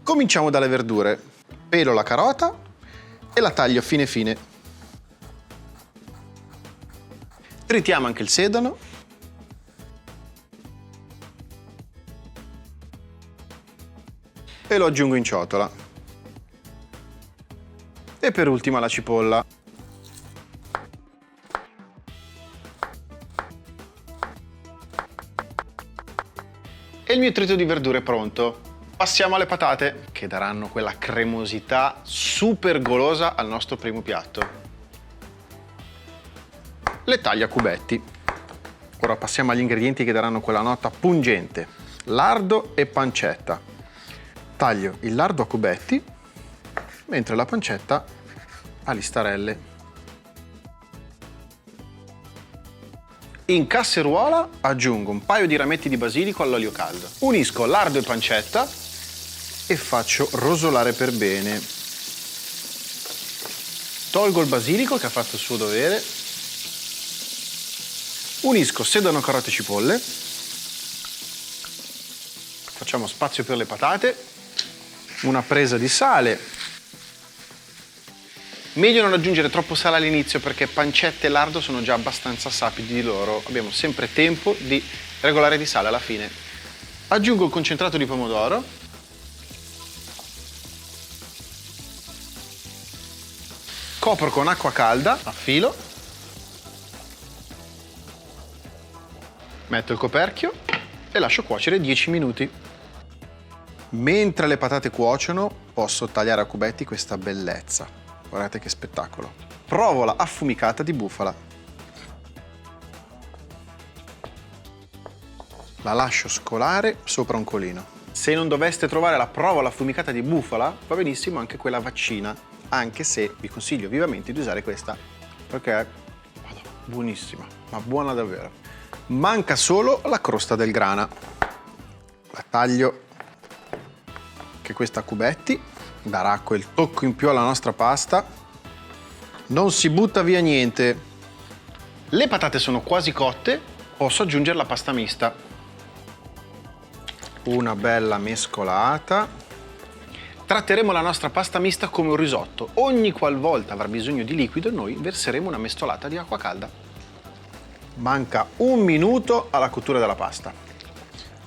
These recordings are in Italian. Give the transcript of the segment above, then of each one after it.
Cominciamo dalle verdure. Pelo la carota e la taglio fine fine. Tritiamo anche il sedano. E lo aggiungo in ciotola. E per ultima la cipolla. E il mio trito di verdure è pronto. Passiamo alle patate, che daranno quella cremosità super golosa al nostro primo piatto. Le taglio a cubetti. Ora passiamo agli ingredienti che daranno quella nota pungente. Lardo e pancetta. Taglio il lardo a cubetti, mentre la pancetta a listarelle. In casseruola aggiungo un paio di rametti di basilico all'olio caldo. Unisco lardo e pancetta e faccio rosolare per bene. Tolgo il basilico che ha fatto il suo dovere. Unisco sedano, carote e cipolle. Facciamo spazio per le patate. Una presa di sale. Meglio non aggiungere troppo sale all'inizio perché pancetta e lardo sono già abbastanza sapidi di loro. Abbiamo sempre tempo di regolare di sale alla fine. Aggiungo il concentrato di pomodoro. Copro con acqua calda a filo. Metto il coperchio e lascio cuocere 10 minuti. Mentre le patate cuociono, posso tagliare a cubetti questa bellezza. Guardate che spettacolo. Provola affumicata di bufala. La lascio scolare sopra un colino. Se non doveste trovare la provola affumicata di bufala, va benissimo anche quella vaccina, anche se vi consiglio vivamente di usare questa, perché è buonissima, ma buona davvero. Manca solo la crosta del grana. La taglio anche questa a cubetti. Darà quel tocco in più alla nostra pasta. Non si butta via niente. Le patate sono quasi cotte, posso aggiungere la pasta mista. Una bella mescolata. Tratteremo la nostra pasta mista come un risotto. Ogni qualvolta avrà bisogno di liquido, noi verseremo una mestolata di acqua calda. Manca un minuto alla cottura della pasta.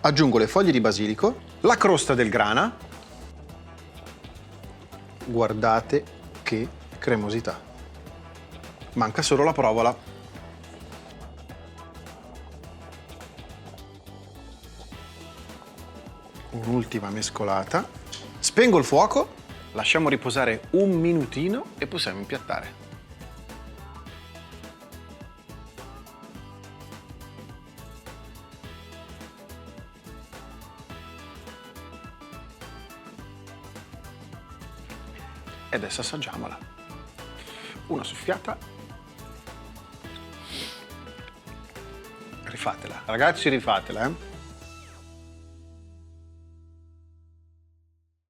Aggiungo le foglie di basilico, la crosta del grana. Guardate che cremosità. Manca solo la provola. Un'ultima mescolata. Spengo il fuoco, lasciamo riposare un minutino e possiamo impiattare. E adesso assaggiamola. Una soffiata. Rifatela, ragazzi, rifatela,